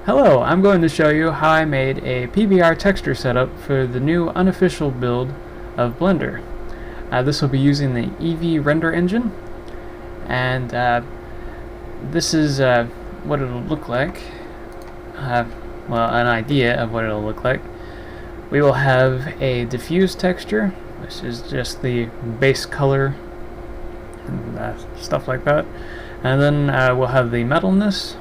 Hello, I'm going to show you how I made a PBR texture setup for the new unofficial build of Blender. This will be using the Eevee render engine, and this is what it'll look like. Well, an idea of what it'll look like. We will have a diffuse texture, which is just the base color and stuff like that. And then we'll have the Metalness,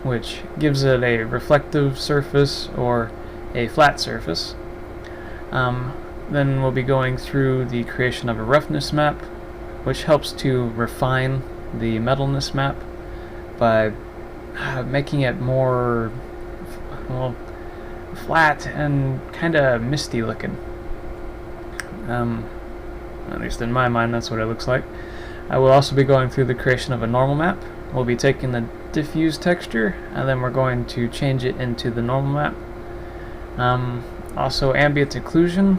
which gives it a reflective surface or a flat surface. Then we'll be going through the creation of a Roughness map, which helps to refine the Metalness map by making it more flat and kind of misty looking. At least in my mind, that's what it looks like. I will also be going through the creation of a normal map. We'll be taking the diffuse texture and then we're going to change it into the normal map. Also ambient occlusion.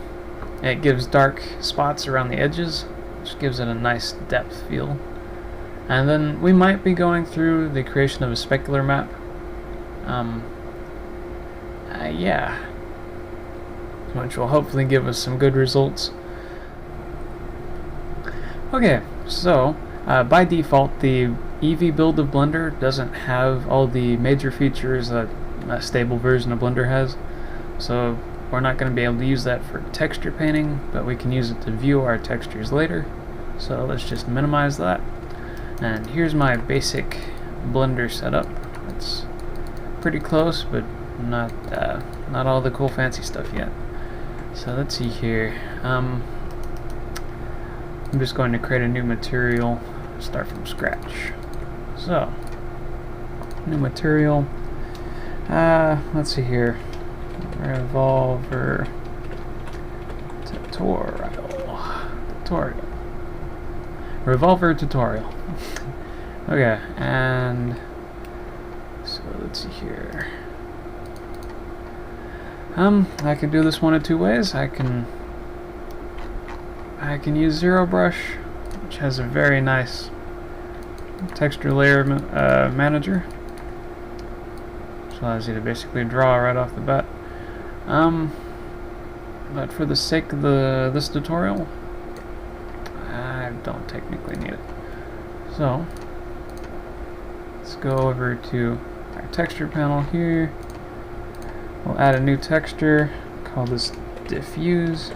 It gives dark spots around the edges, which gives it a nice depth feel. And then we might be going through the creation of a specular map. Yeah, which will hopefully give us some good results. Okay, so by default the Eevee build of Blender doesn't have all the major features that a stable version of Blender has, so we're not going to be able to use that for texture painting, but we can use it to view our textures later. So let's just minimize that. And here's my basic Blender setup. It's pretty close, but not all the cool fancy stuff yet. So let's see here. I'm just going to create a new material, start from scratch. So, new material. Let's see here. Revolver tutorial. Revolver tutorial. Okay, and so let's see here. I can do this one of two ways. I can use Zero Brush, which has a very nice texture layer manager, which allows you to basically draw right off the bat. But for the sake of this tutorial, I don't technically need it. So let's go over to our texture panel here. We'll add a new texture, call this Diffuse.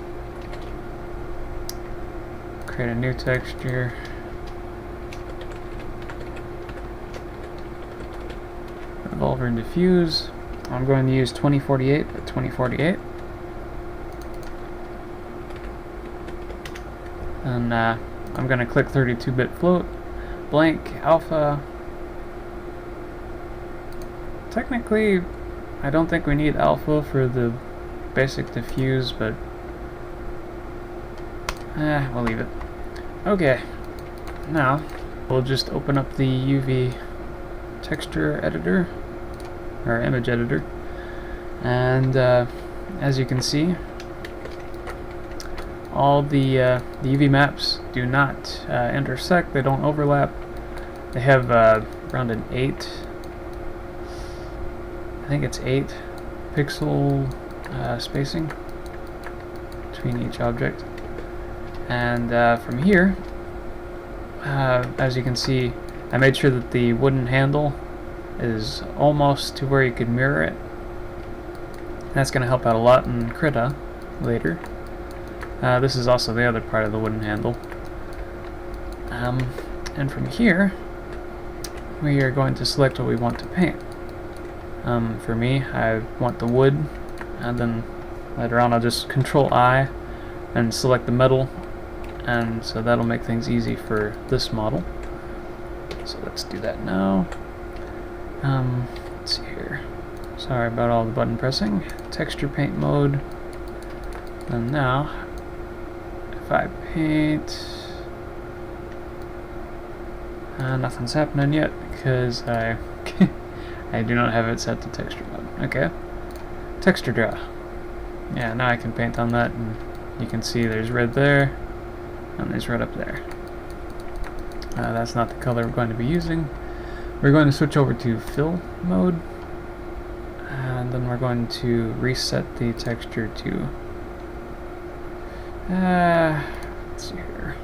Create a new texture. Revolver and Diffuse. I'm going to use 2048 by 2048. And I'm going to click 32-bit float, blank, alpha. Technically, I don't think we need alpha for the basic diffuse, but we'll leave it. Okay, now we'll just open up the UV texture editor, or image editor, and as you can see, all the UV maps do not intersect, they don't overlap. They have around an 8, I think it's 8 pixel spacing between each object. And from here, as you can see, I made sure that the wooden handle is almost to where you could mirror it. That's going to help out a lot in Krita later. This is also the other part of the wooden handle. And from here, we are going to select what we want to paint. For me, I want the wood, and then later on I'll just Control I and select the metal, and so that'll make things easy for this model. So let's do that now. Let's see here. Sorry about all the button pressing. Texture paint mode. And now, if I paint, nothing's happening yet because I I do not have it set to texture mode. Okay. Texture draw. Yeah, now I can paint on that, and you can see there's red there, and there's red up there. That's not the color we're going to be using. We're going to switch over to fill mode. And then we're going to reset the texture to let's see here.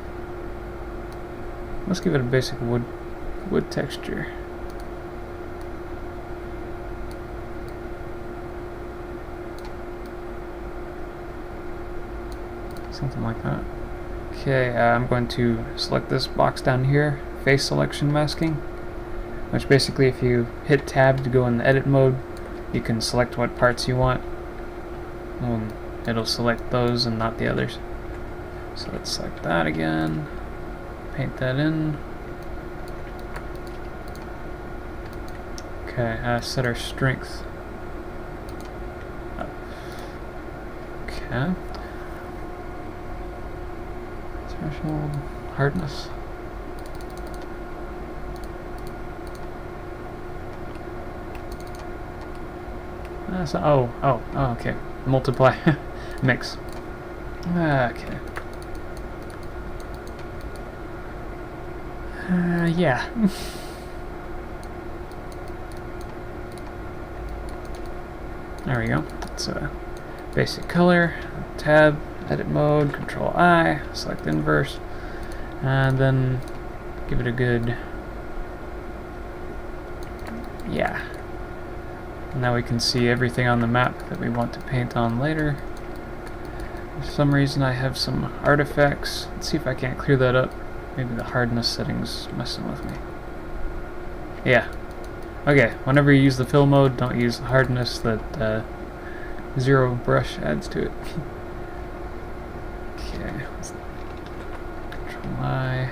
Let's give it a basic wood texture. Something like that. Okay, I'm going to select this box down here, face selection masking, which basically if you hit tab to go in the edit mode, you can select what parts you want, and it'll select those and not the others. So let's select that again, paint that in. Okay, set our strength up. Okay. Threshold, hardness. Oh, okay. Multiply. Mix. Okay. Yeah. There we go. It's a basic color. Tab, edit mode, Control I, select inverse, and then give it a good, yeah. Now we can see everything on the map that we want to paint on later. For some reason I have some artifacts. Let's see if I can't clear that up. Maybe the hardness setting's messing with me. Yeah. Okay, whenever you use the fill mode, don't use the hardness that zero brush adds to it. Okay, let's Control I.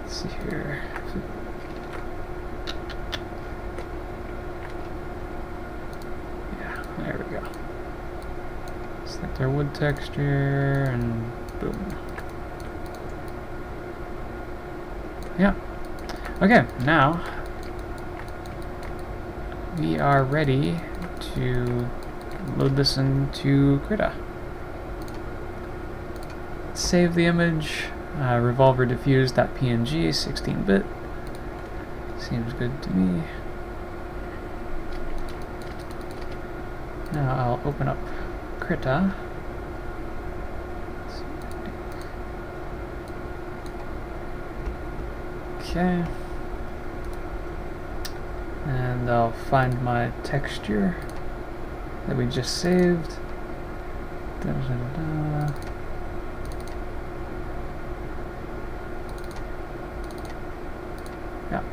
Let's see here. There we go. Select our wood texture and boom. Yeah. Okay, now we are ready to load this into Krita. Save the image. Revolver diffuse.png, 16-bit. Seems good to me. Now I'll open up Krita. Okay. And I'll find my texture that we just saved. Da, da, da, da. Yeah.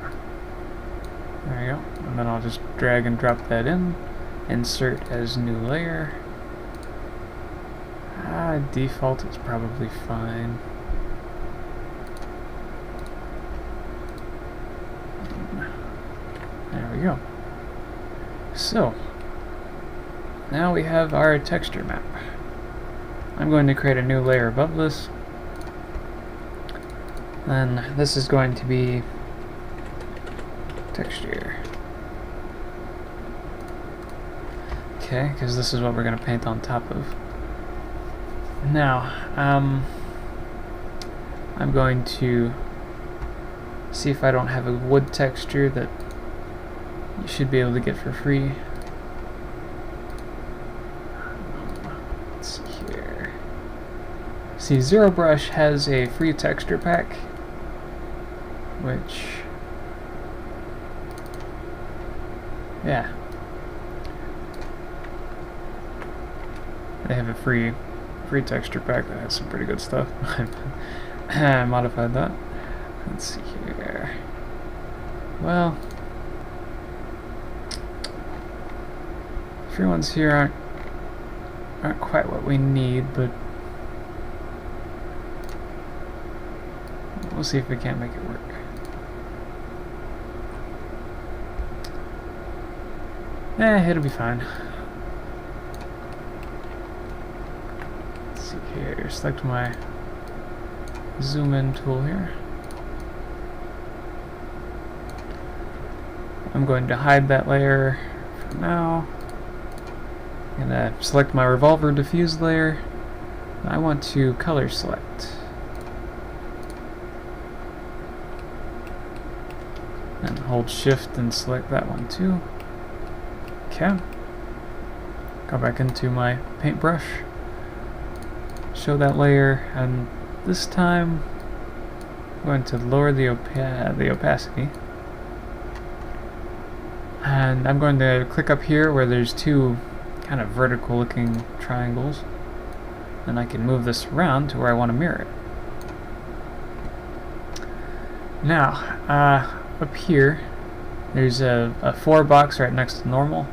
There we go. And then I'll just drag and drop that in. Insert as new layer. Default is probably fine. There we go. So, now we have our texture map. I'm going to create a new layer above this. Then this is going to be texture. Okay, because this is what we're going to paint on top of. Now, I'm going to see if I don't have a wood texture that you should be able to get for free. Let's see here. See, Zero Brush has a free texture pack, which, yeah, they have a free texture pack that has some pretty good stuff. I modified that. Let's see here. Well, free ones here aren't quite what we need, but we'll see if we can't make it work. It'll be fine. Let's see here. Select my zoom in tool here. I'm going to hide that layer for now. I'm going to select my Revolver diffuse layer. I want to color select. And hold shift and select that one too. Okay. Go back into my paintbrush. Show that layer, and this time I'm going to lower the opacity. And I'm going to click up here where there's two kind of vertical looking triangles. And I can move this around to where I want to mirror it. Now, up here, there's a 4 box right next to normal.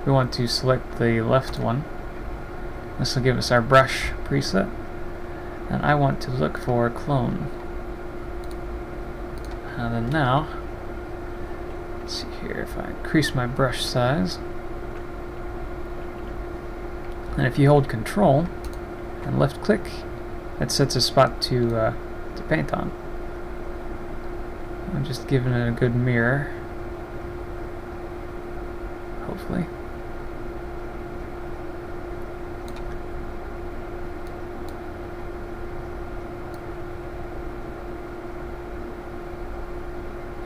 We want to select the left one. This will give us our brush preset. And I want to look for clone. And then now, let's see here, if I increase my brush size, and if you hold Control and left click, it sets a spot to paint on. I'm just giving it a good mirror, hopefully.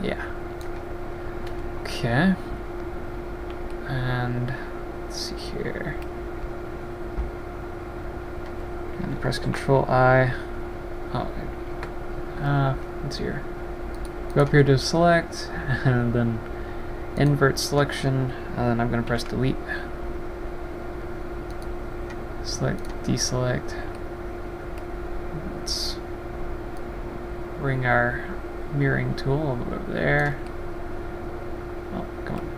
Yeah. Okay. And let's see here. And press Control I. Oh, let's see here. Go up here to select, and then invert selection, and then I'm going to press delete. Select, deselect. Let's bring our mirroring tool over there. Oh, come on.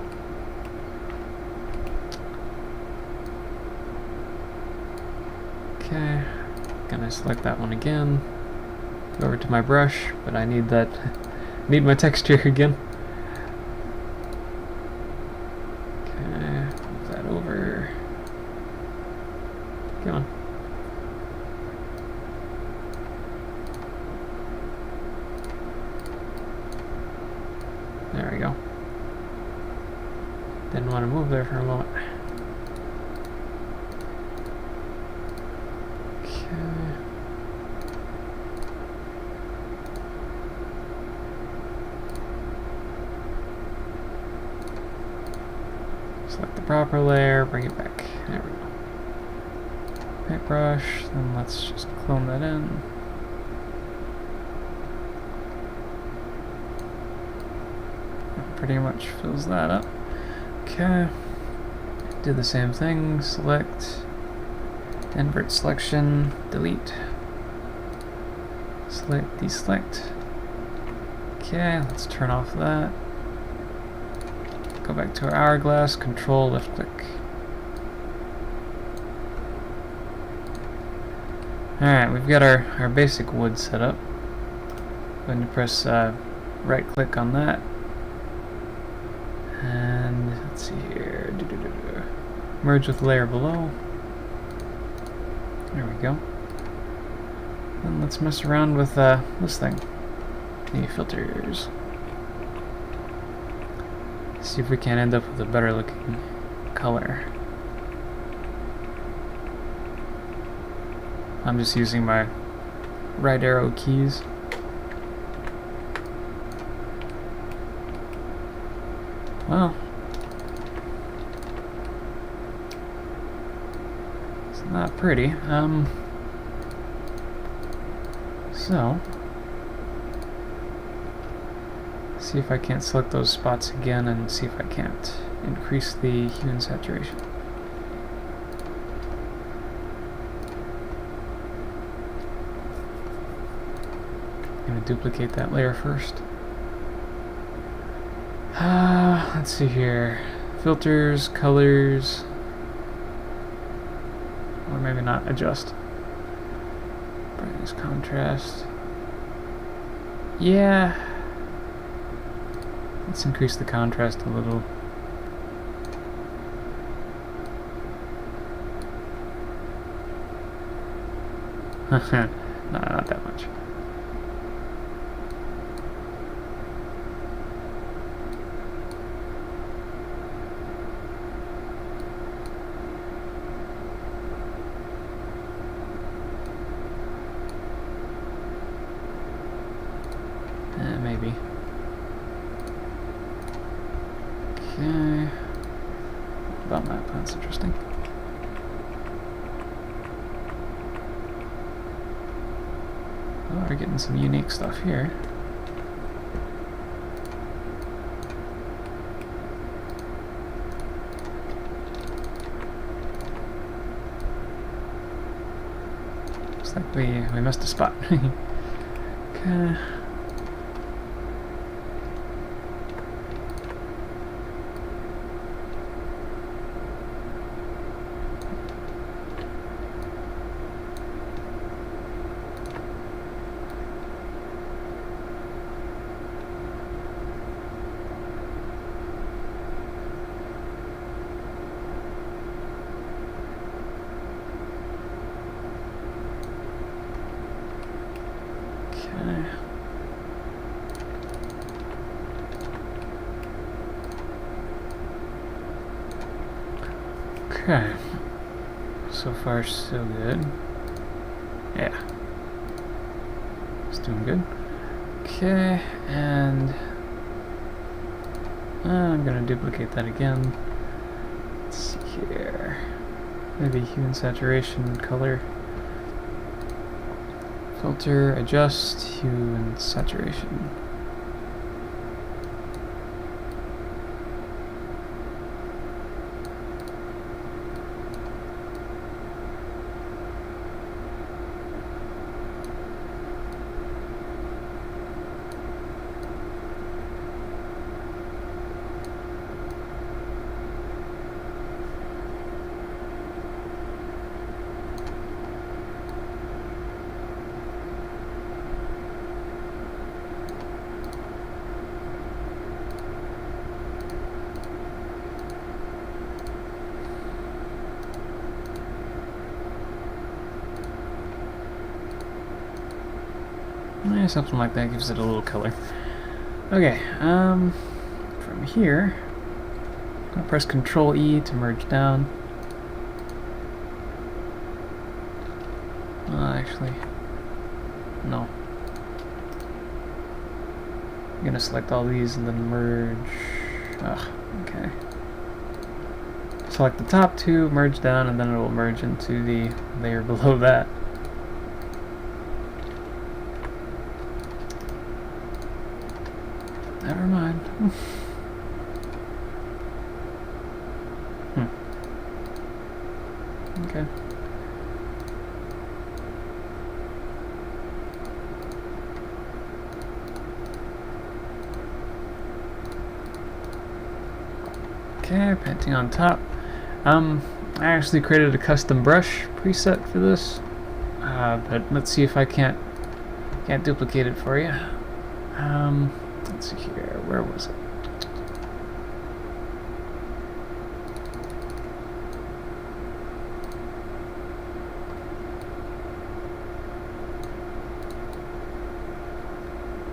Okay, gonna select that one again. Go over to my brush, but I need that. Need my texture again. Okay, move that over. Come on. There we go. Didn't want to move there for a moment. Okay. Select the proper layer, bring it back. There we go. Paintbrush, then let's just clone that in. Pretty much fills that up. Okay. Do the same thing. Select, invert selection, delete. Select, deselect. Okay, let's turn off that. Go back to our hourglass, Control, left click. Alright, we've got our basic wood set up. Going to press right click on that. And let's see here. Merge with layer below. There we go. And let's mess around with this thing. The filters. See if we can end up with a better looking color. I'm just using my right arrow keys. Well, it's not pretty. So see if I can't select those spots again and see if I can't increase the hue and saturation. I'm going to duplicate that layer first. Let's see here. Filters, colors, or maybe not, adjust. Brightness, contrast. Yeah. Let's increase the contrast a little. No, not that much. Maybe. Okay. button map. That's interesting. Oh, we're getting some unique stuff here. Looks like we missed a spot. Okay. Okay, so far so good. Yeah, it's doing good. Okay, and I'm gonna duplicate that again. Let's see here. Maybe hue and saturation, color, filter, adjust, hue and saturation. Something like that gives it a little color. Okay, from here, I'm gonna press Control E to merge down. Actually, no. I'm gonna select all these and then merge. Okay. Select the top two, merge down, and then it will merge into the layer below that. Never mind. Okay. Okay, painting on top. I actually created a custom brush preset for this, but let's see if I can't duplicate it for you. Let's see here, where was it?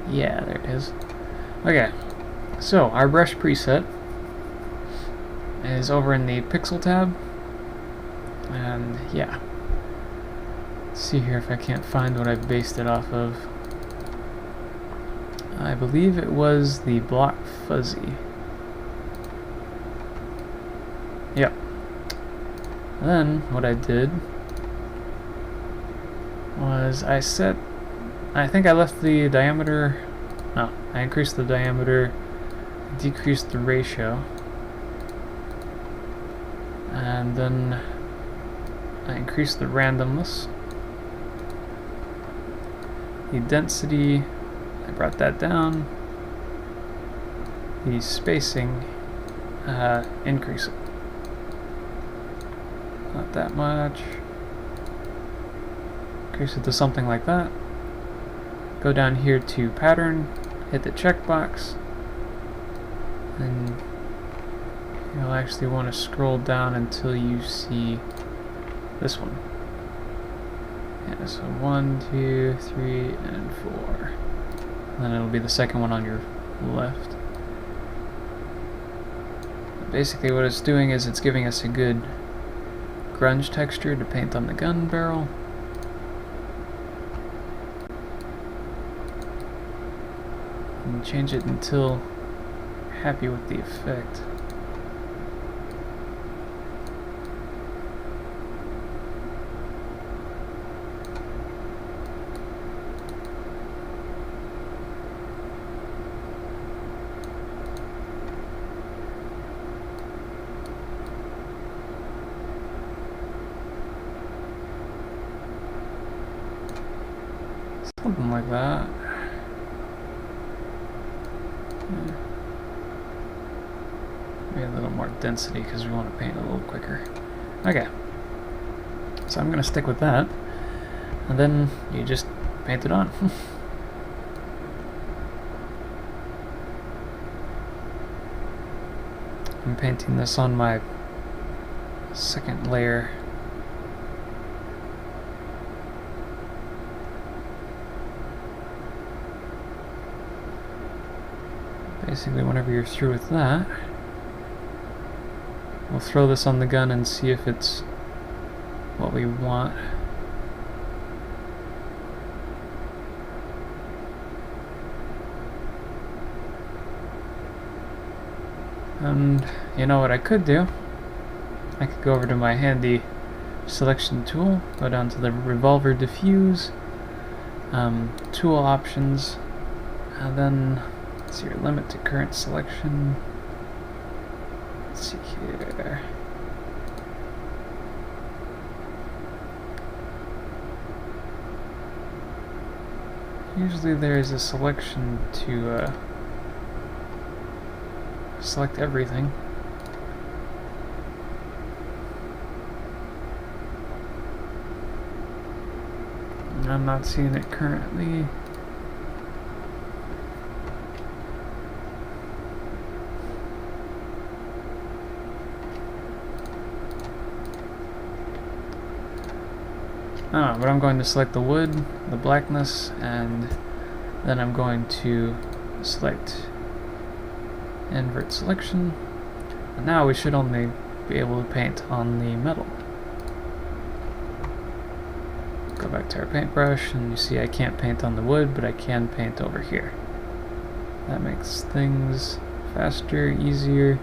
Yeah, there it is. Okay, so our brush preset is over in the Pixel tab, and yeah. Let's see here if I can't find what I've based it off of. I believe it was the block fuzzy. Yep. Then what I did was I think I left the diameter, no, I increased the diameter, decreased the ratio, and then I increased the randomness, the density, I brought that down, the spacing, increase it, not that much, increase it to something like that, go down here to pattern, hit the checkbox, and you'll actually want to scroll down until you see this one. Yeah, so 1, 2, 3, and 4. And then it'll be the second one on your left. Basically what it's doing is it's giving us a good grunge texture to paint on the gun barrel. And change it until you're happy with the effect. that. Maybe a little more density because we want to paint a little quicker. Okay. So I'm going to stick with that. And then you just paint it on. I'm painting this on my second layer. Basically, whenever you're through with that, we'll throw this on the gun and see if it's what we want. And you know what I could do? I could go over to my handy selection tool, go down to the Revolver Diffuse, tool options, and then let's see your limit to current selection. Let's see here. Usually there is a selection to select everything. I'm not seeing it currently. Oh, but I'm going to select the wood, the blackness, and then I'm going to select invert selection. And now we should only be able to paint on the metal. Go back to our paintbrush, and you see I can't paint on the wood, but I can paint over here. That makes things faster, easier,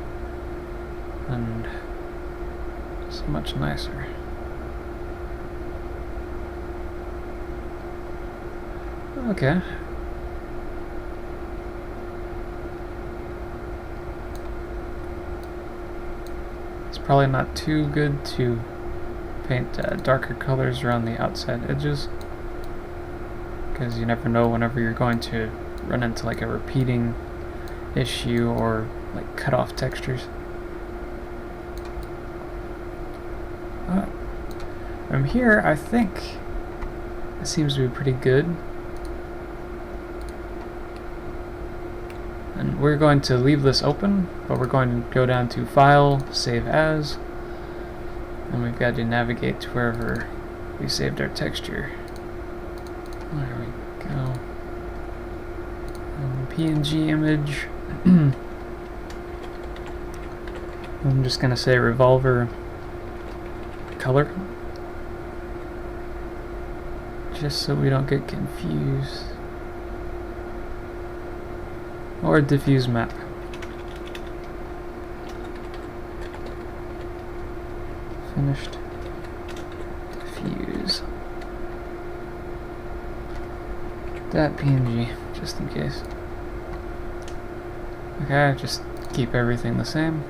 and just much nicer. Okay. It's probably not too good to paint darker colors around the outside edges, because you never know whenever you're going to run into like a repeating issue or like cut off textures. From here, I think it seems to be pretty good. And we're going to leave this open, but we're going to go down to File, Save As, and we've got to navigate to wherever we saved our texture. There we go. PNG image. I'm just going to say Revolver color, just so we don't get confused. Or diffuse map. Finished. Diffuse. That PNG, just in case. Okay, just keep everything the same.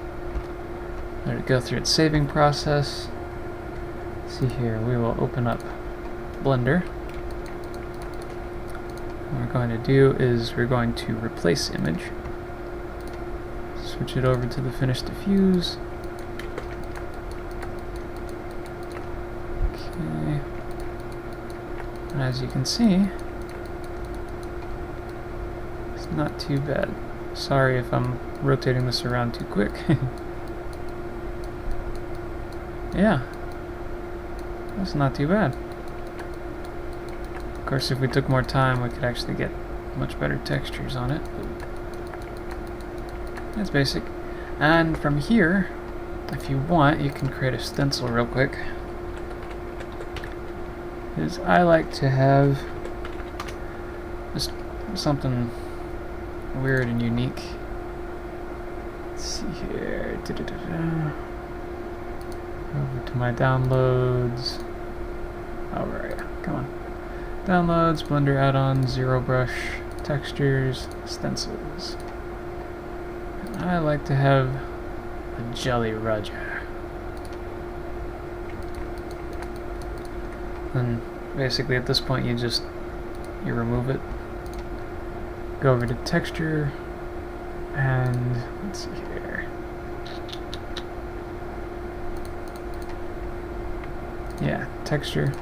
Let it go through its saving process. Let's see here, we will open up Blender. What we're going to do is we're going to replace image. Switch it over to the finished diffuse. Okay. And as you can see, it's not too bad. Sorry if I'm rotating this around too quick. Yeah, that's not too bad. Of course, if we took more time, we could actually get much better textures on it. That's basic. And from here, if you want, you can create a stencil real quick. Because I like to have just something weird and unique. Let's see here. Over to my downloads. Alright, come on. Downloads, Blender add-ons, zero brush, textures, stencils. And I like to have a Jolly Roger. And basically at this point you just you remove it. Go over to texture, and let's see here. Yeah, texture.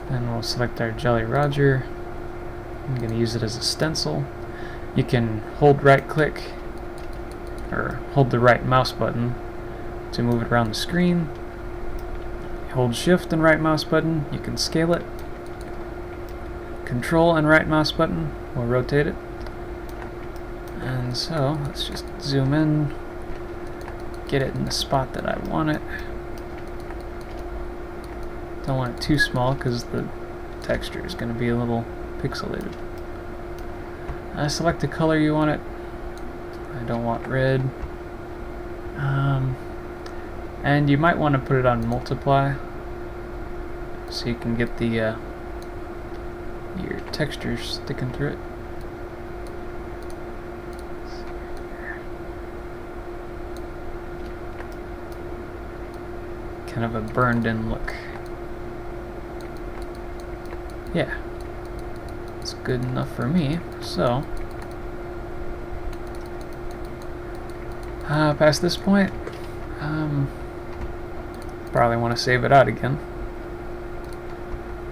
Then we'll select our Jolly Roger. I'm going to use it as a stencil. You can hold right click or hold the right mouse button to move it around the screen. Hold shift and right mouse button, you can scale it. Control and right mouse button will rotate it. And so let's just zoom in, get it in the spot that I want it. Don't want it too small because the texture is going to be a little pixelated. Select the color you want it. I don't want red. And you might want to put it on multiply so you can get the your texture sticking through it. Kind of a burned in look. Yeah, it's good enough for me. So, past this point, probably want to save it out again.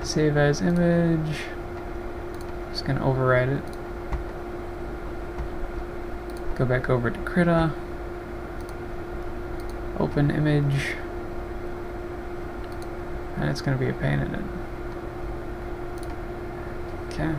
Save as image. Just gonna override it. Go back over to Krita. Open image. And it's gonna be a pain in it. Okay.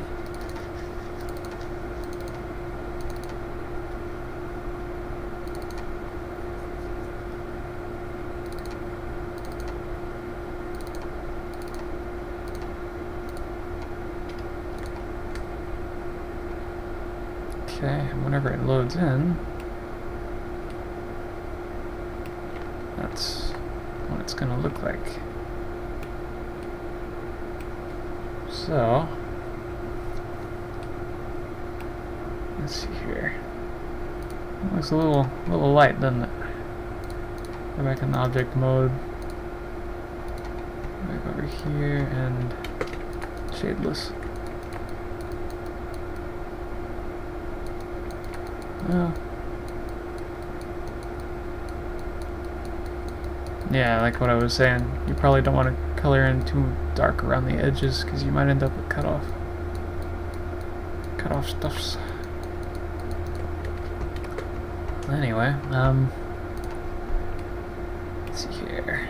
Okay, and whenever it loads in, that's what it's going to look like. So, let's see here. It looks a little light, doesn't it? Go back in the object mode. Back over here and shadeless. Yeah, like what I was saying, you probably don't want to color in too dark around the edges because you might end up with cut off stuffs. Anyway, let's see here.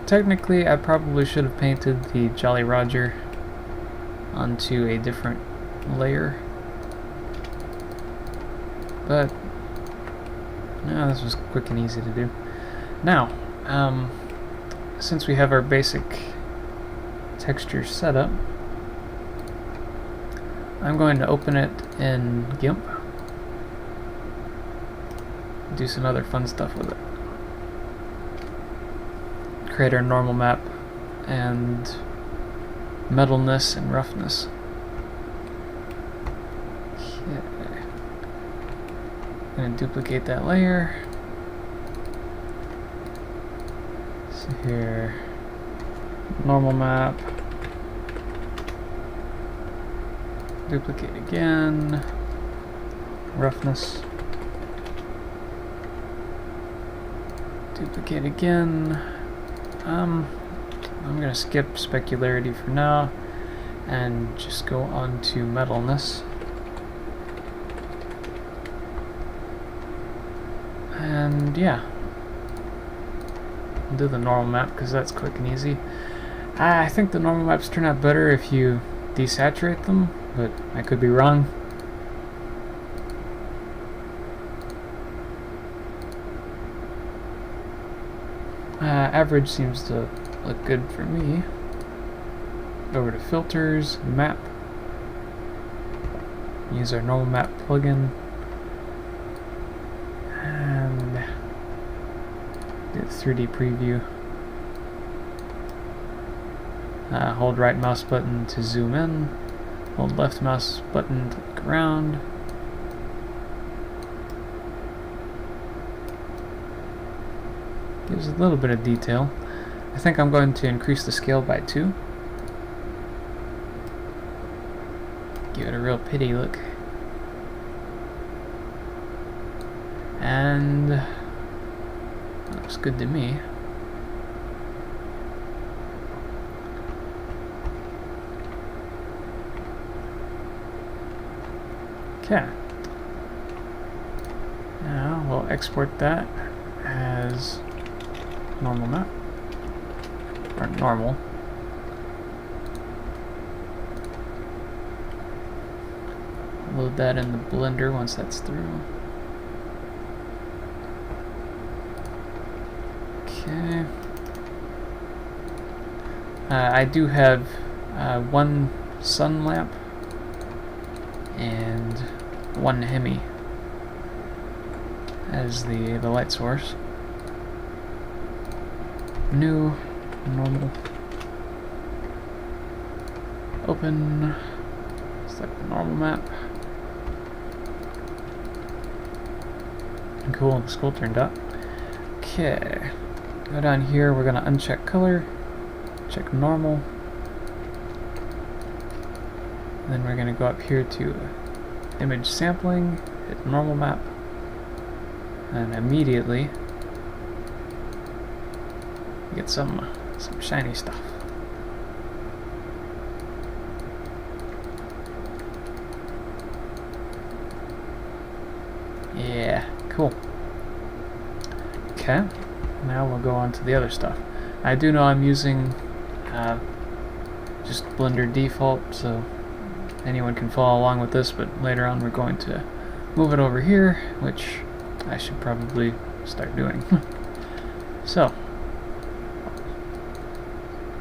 Technically, I probably should have painted the Jolly Roger onto a different layer. But no, this was quick and easy to do. Now, since we have our basic texture set up, I'm going to open it in GIMP. Do some other fun stuff with it. Create our normal map and Metalness and Roughness. And duplicate that layer. So here, normal map, duplicate again, roughness, duplicate again. I'm gonna skip specularity for now and just go on to metalness. And yeah, I'll do the normal map because that's quick and easy. I think the normal maps turn out better if you desaturate them, but I could be wrong. Average seems to look good for me. Over to filters, map. Use our normal map plugin. And do 3D preview. Hold right mouse button to zoom in. Hold left mouse button to look around. Gives a little bit of detail. I think I'm going to increase the scale by 2. give it a real pitty look. And that looks good to me. Okay. Now we'll export that as normal map, or normal. Load that in the Blender once that's through. Okay. I do have one sun lamp and one Hemi as the light source. New, normal, open, select the normal map. And cool, the skull turned up. Okay, go down here, we're gonna uncheck color, check normal, and then we're gonna go up here to image sampling, hit normal map, and immediately you get some shiny stuff. Yeah, cool. Okay, now we'll go on to the other stuff. I do know I'm using just Blender default, so anyone can follow along with this, but later on we're going to move it over here, which I should probably start doing. So,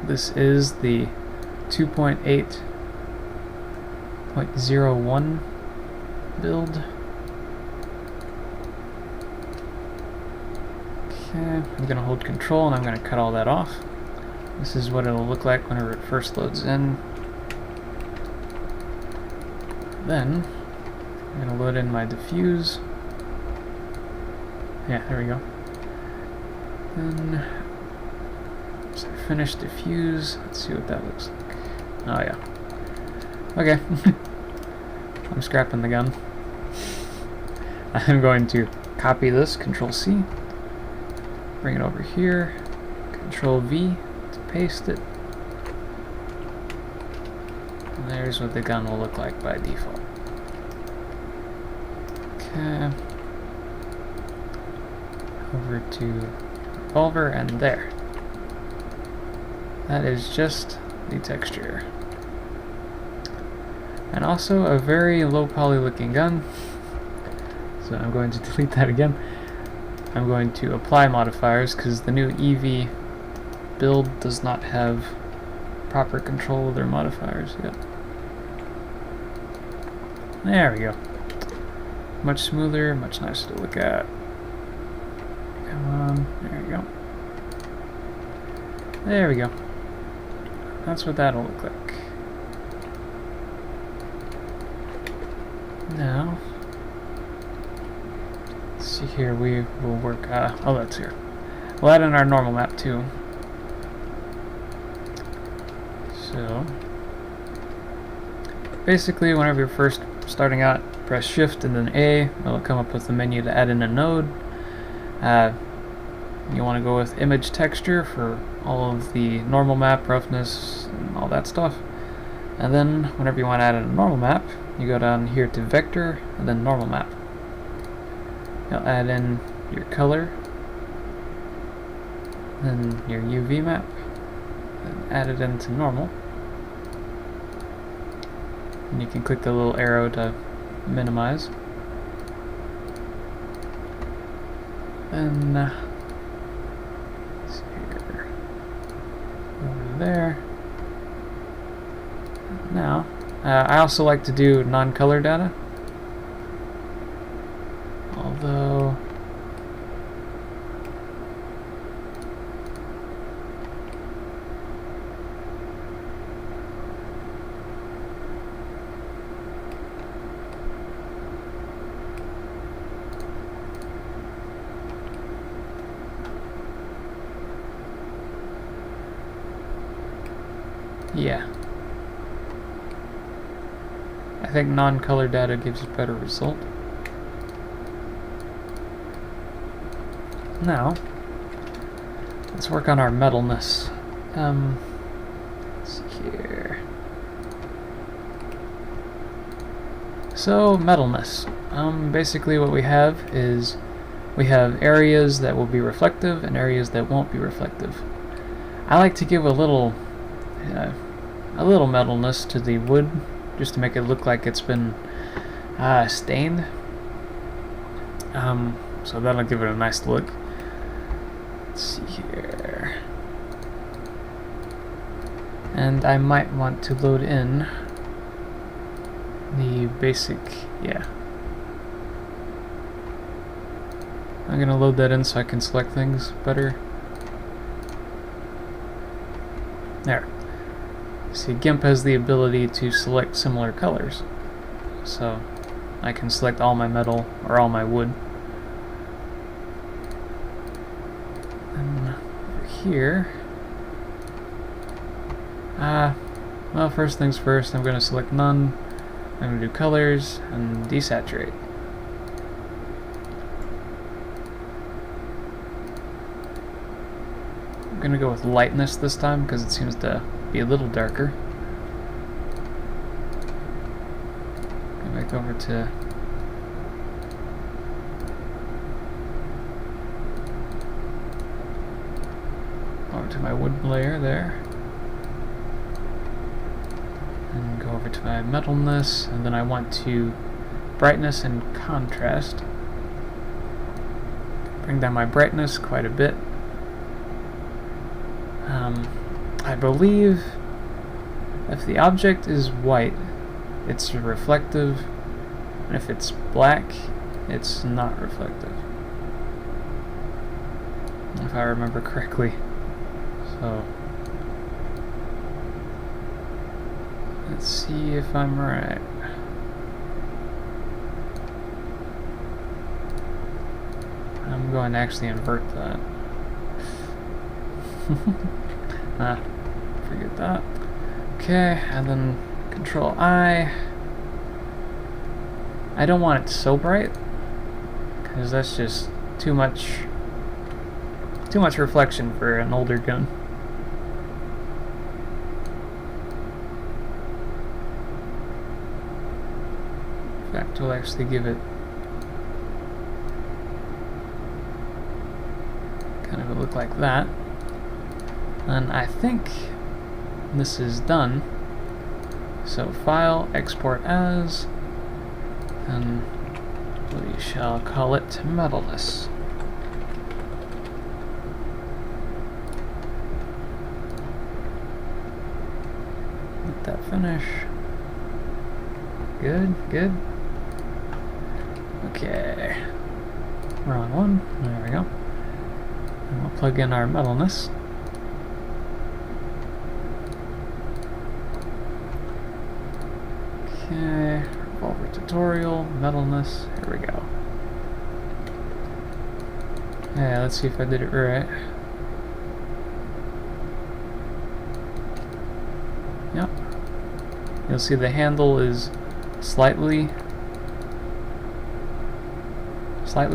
this is the 2.8.01 build. Okay, I'm going to hold control and I'm going to cut all that off. This is what it'll look like whenever it first loads in. Then, I'm going to load in my diffuse. Yeah, there we go. Then, so finish diffuse. Let's see what that looks like. Oh yeah. Okay. I'm scrapping the gun. I'm going to copy this, Control C, bring it over here, Control V to paste it. And there's what the gun will look like by default. Okay. Over to Revolver, and there. That is just the texture. And also a very low poly looking gun. So I'm going to delete that again. I'm going to apply modifiers because the new Eevee build does not have proper control of their modifiers yet. There we go. Much smoother, much nicer to look at. Come on, there we go. There we go. That's what that'll look like. Now, let's see here, we will work, oh that's here. We'll add in our normal map too. So, basically whenever you're first starting out, press Shift and then A, it'll come up with the menu to add in a node. You want to go with image texture for all of the normal map, roughness, and all that stuff. And then whenever you want to add in a normal map, you go down here to vector and then normal map. You'll add in your color, then your UV map, then add it into normal. And you can click the little arrow to minimize. Then let's see here, over there. Now, I also like to do non-color data, although yeah. I think non-color data gives a better result. Now, let's work on our metalness. Let's see here. So, metalness. Basically what we have is we have areas that will be reflective and areas that won't be reflective. I like to give a little metalness to the wood, just to make it look like it's been stained. So that'll give it a nice look. Let's see here. And I might want to load in the basic, yeah. I'm gonna load that in so I can select things better. There. See, GIMP has the ability to select similar colors. So I can select all my metal or all my wood. And over here, well, first things first, I'm going to select none. I'm going to do colors and desaturate. I'm going to go with lightness this time because it seems to be a little darker. Go back over to my wood layer there. And go over to my metalness, and then I want to brightness and contrast. Bring down my brightness quite a bit. I believe if the object is white, it's reflective, and if it's black, it's not reflective, if I remember correctly. So let's see if I'm right. I'm going to actually invert that. Forget that. Okay, and then Control I. I don't want it so bright, because that's just too much reflection for an older gun. In fact, we'll actually give it kind of a look like that. And I think this is done. So File, Export As, and we shall call it Metalness. Let that finish. Good, good. Okay. Wrong one. There we go. And we'll plug in our metalness. Okay, Revolver tutorial, metalness, here we go. Yeah, let's see if I did it right. Yep. You'll see the handle is slightly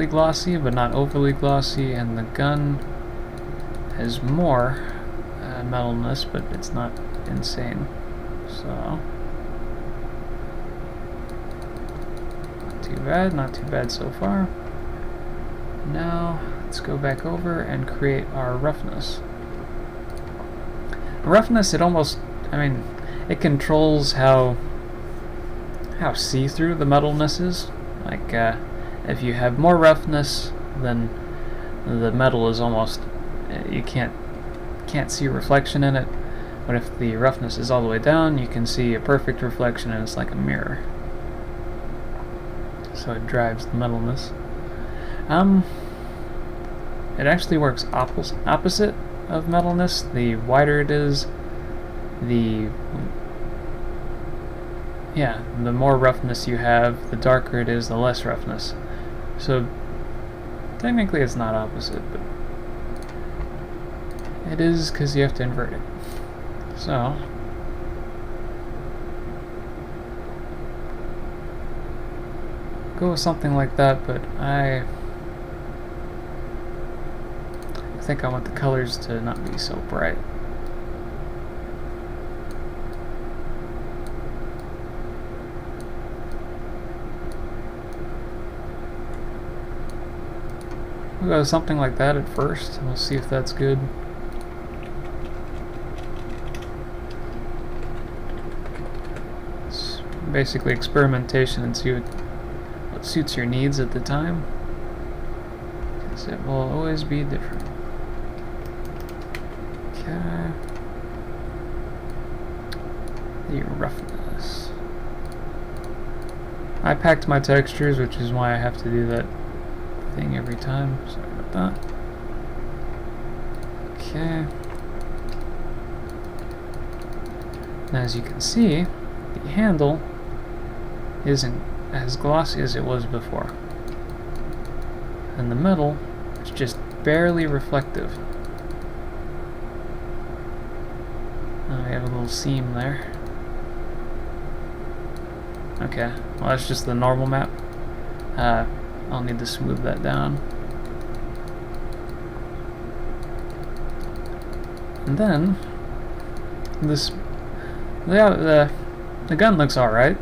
glossy, but not overly glossy, and the gun has more metalness, but it's not insane. So not too bad so far. Now let's go back over and create our roughness. Roughness, it almost, I mean, it controls how see-through the metalness is. Like if you have more roughness, then the metal is almost, you can't see reflection in it. But if the roughness is all the way down, you can see a perfect reflection, and it's like a mirror. So it drives the metalness. It actually works opposite of metalness. The wider it is, the more roughness you have, the darker it is, the less roughness. So technically it's not opposite, but it is because you have to invert it. So go with something like that, but I think I want the colors to not be so bright. We'll go with something like that at first, and we'll see if that's good. It's basically experimentation and see what suits your needs at the time, because it will always be different. Okay. The roughness. I packed my textures, which is why I have to do that thing every time. Sorry about that. Okay. Now, as you can see, the handle isn't as glossy as it was before, and the metal is just barely reflective. We have a little seam there. Okay, well, that's just the normal map. I'll need to smooth that down. And then this, the gun looks alright,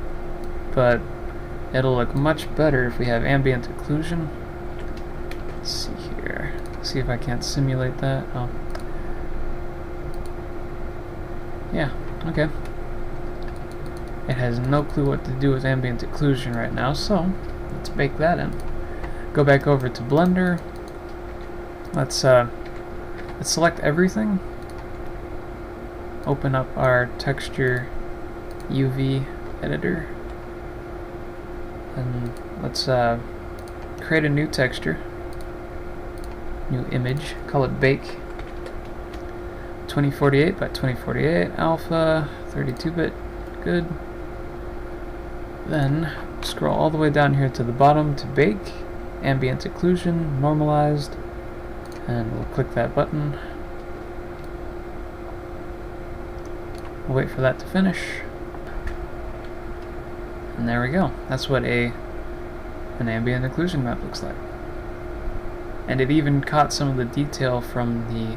but it'll look much better if we have ambient occlusion. Let's see here. See if I can't simulate that. Oh. Yeah, okay. It has no clue what to do with ambient occlusion right now, so let's bake that in. Go back over to Blender. Let's select everything. Open up our texture UV editor, and let's create a new texture, new image. Call it Bake. 2048 by 2048 alpha, 32-bit. Good. Then scroll all the way down here to the bottom to Bake, Ambient Occlusion, Normalized, and we'll click that button. We'll wait for that to finish. And there we go. That's what an ambient occlusion map looks like. And it even caught some of the detail from the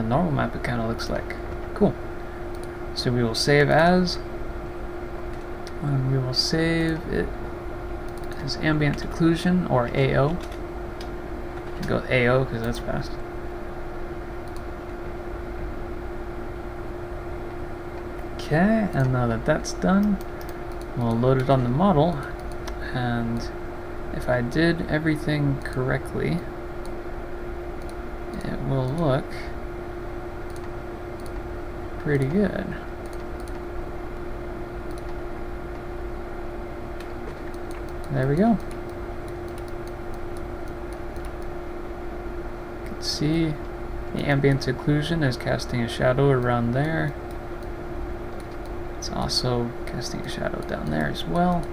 normal map, it kind of looks like. Cool. So we will save as, and we will save it as ambient occlusion, or AO. You can go with AO because that's fast. Okay, and now that that's done, we'll load it on the model, and if I did everything correctly, it will look pretty good. There we go. You can see the ambient occlusion is casting a shadow around there. It's also casting a shadow down there as well.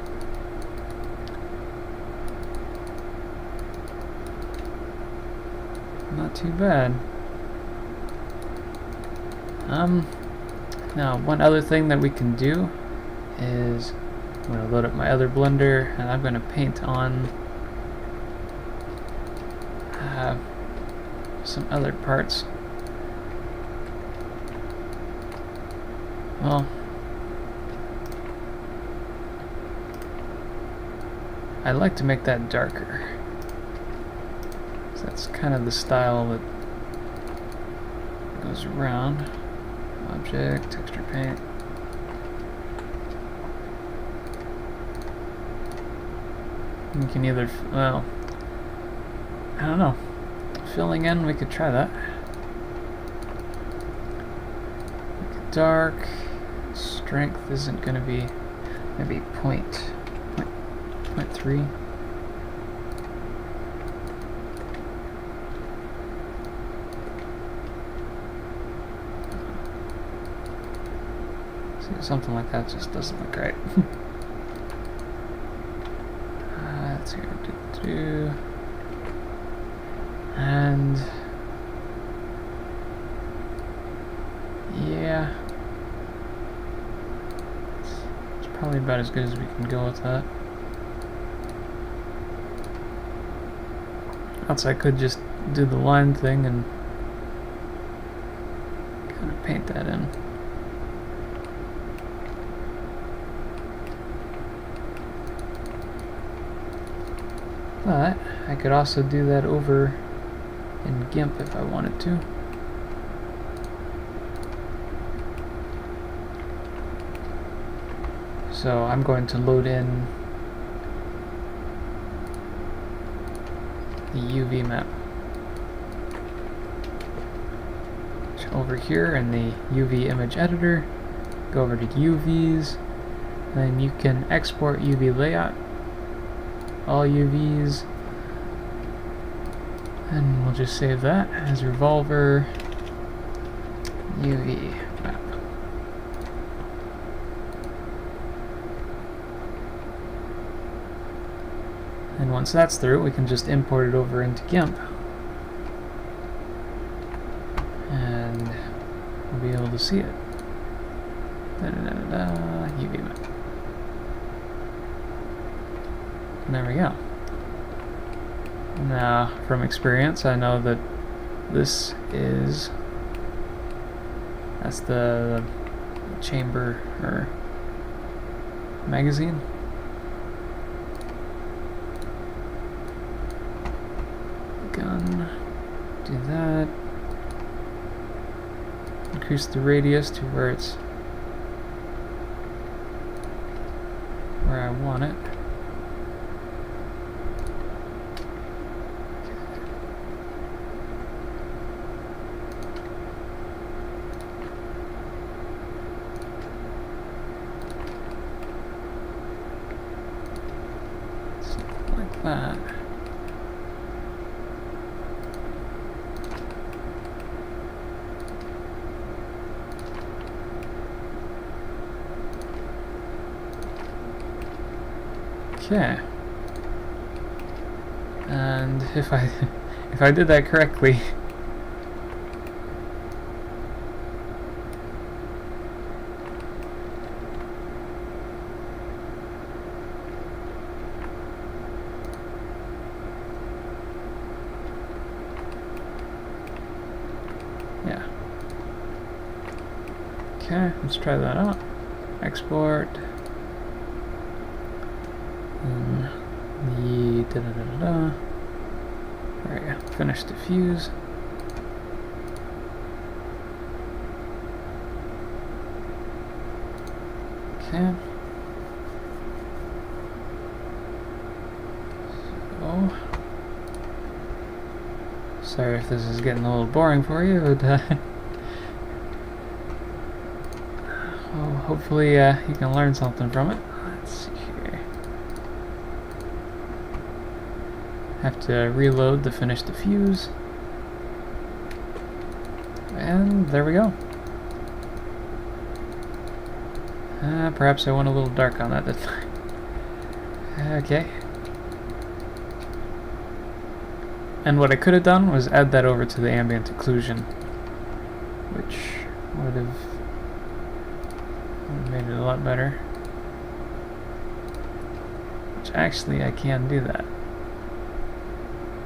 Not too bad. Now one other thing that we can do is I'm going to load up my other blender, and I'm going to paint on some other parts. Well, I like to make that darker. So that's kind of the style that goes around. Object, texture paint. You can either, well, I don't know. Filling in, we could try that. Make it dark. Strength isn't going to be, maybe 0.3. Something like that just doesn't look right. Let's see what to do. And yeah, it's probably about as good as we can go with that. else I could just do the line thing and kind of paint that in. But I could also do that over in GIMP if I wanted to. So I'm going to load in the UV map. Over here in the UV image editor, go over to UVs, then you can export UV layout, all UVs, and we'll just save that as Revolver UV map. And once that's through, we can just import it over into GIMP. And we'll be able to see it. UV map. And there we go. Now, from experience, I know that this is... that's the chamber, or magazine. Gun. Do that. Increase the radius to where it's where I want it. Something like that. Okay, and if I did that correctly, yeah. Okay, let's try that out. Export. The Alright, finish diffuse. Okay. So, sorry if this is getting a little boring for you, but well, hopefully you can learn something from it. Let's see here. Have to reload the finish diffuse. And there we go. Perhaps I went a little dark on that time. Okay. And what I could have done was add that over to the Ambient Occlusion, which would have made it a lot better. Which actually I can do that.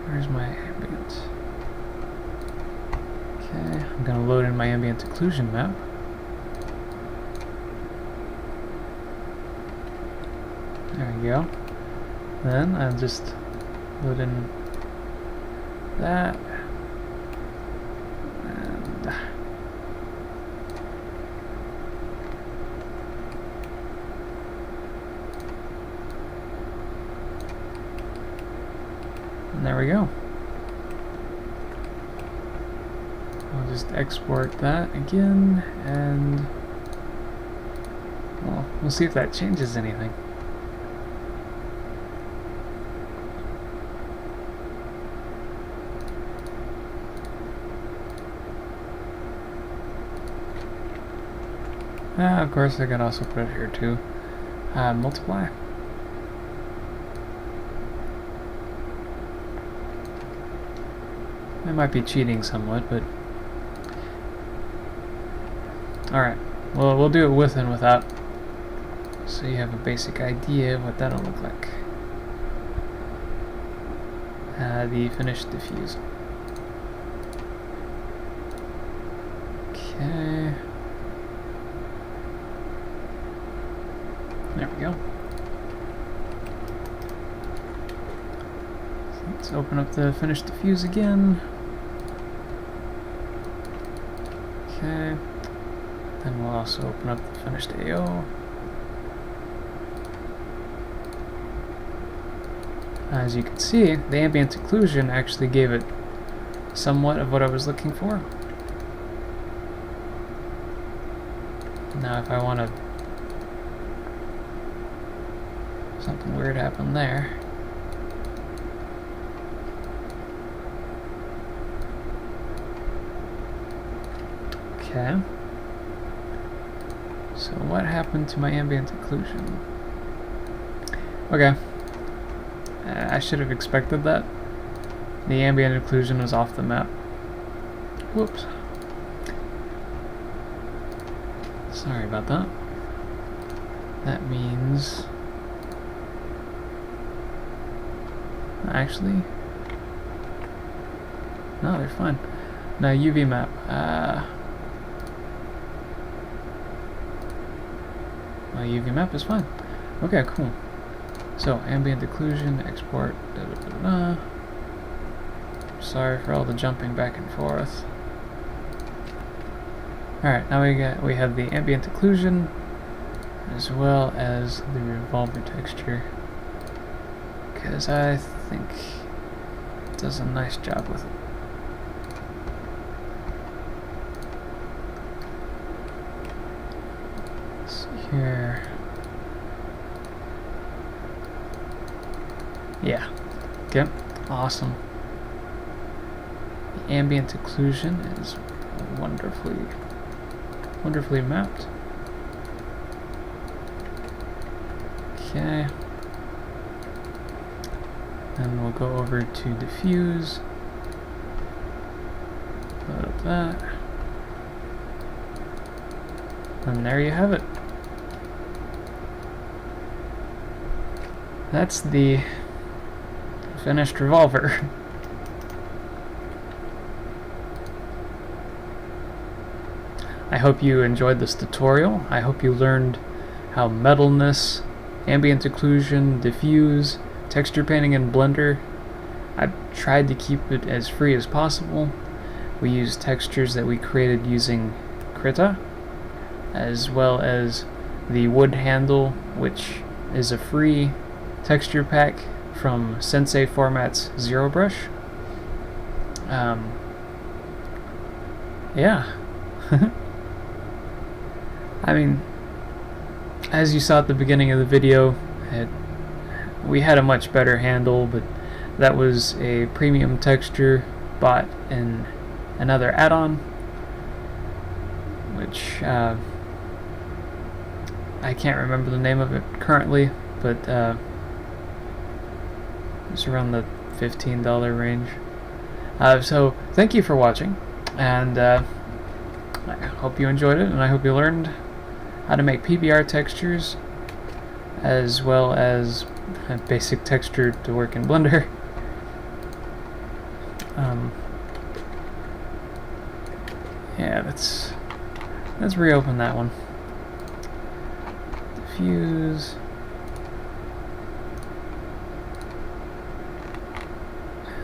Where's my ambient? Okay, I'm gonna load in my Ambient Occlusion map. There we go. Then I'll just load in that. And there we go. I'll just export that again, and well, we'll see if that changes anything. Of course, I can also put it here too. Multiply. I might be cheating somewhat, but alright. Well, we'll do it with and without, so you have a basic idea of what that'll look like. the finished diffuse. Okay. There we go. So let's open up the finished diffuse again. Okay. Then we'll also open up the finished AO. As you can see, the ambient occlusion actually gave it somewhat of what I was looking for. Now if I want to... something weird happened there. Okay. So what happened to my ambient occlusion? Okay. I should have expected that. The ambient occlusion was off the map. Whoops. Sorry about that. That means... actually... no, they're fine. Now UV map. My UV map is fine. Okay, cool. So, ambient occlusion, export, da da da da. Sorry for all the jumping back and forth. Alright, now we have the ambient occlusion as well as the revolver texture, because I think it does a nice job with it. Let's see here. Yeah. Okay. Awesome. The ambient occlusion is wonderfully mapped. Okay. Then we'll go over to diffuse. Load up that. And there you have it. That's the finished Revolver. I hope you enjoyed this tutorial. I hope you learned how Metalness, ambient occlusion, diffuse, texture painting in Blender. I've tried to keep it as free as possible. We use textures that we created using Krita, as well as the wood handle, which is a free texture pack from Sensei Format's Zero Brush. Yeah. I mean, as you saw at the beginning of the video, we had a much better handle, but that was a premium texture bought in another add-on, which I can't remember the name of it currently, but it's around the $15 range. So thank you for watching, and I hope you enjoyed it, and I hope you learned how to make PBR textures as well as a basic texture to work in Blender. Yeah, let's reopen that one. Diffuse.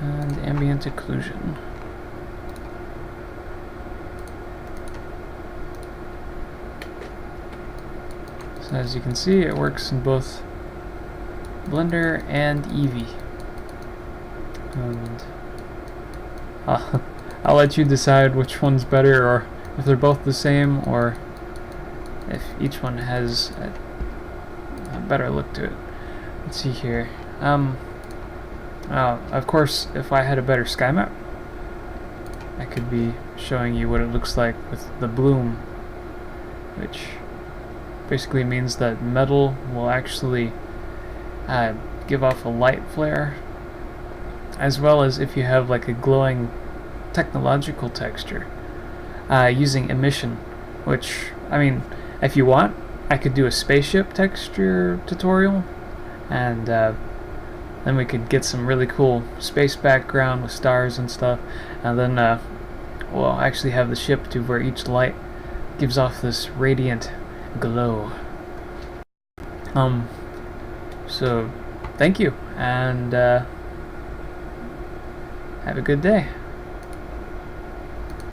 And ambient occlusion. So as you can see, it works in both Blender and Eevee. And I'll let you decide which one's better, or if they're both the same, or if each one has a better look to it. Let's see here. Of course, if I had a better sky map, I could be showing you what it looks like with the bloom, which basically means that metal will actually give off a light flare, as well as if you have like a glowing technological texture using emission, which, I mean, if you want, I could do a spaceship texture tutorial, and Then we could get some really cool space background with stars and stuff, and then we'll actually have the ship to where each light gives off this radiant glow. So thank you, and have a good day.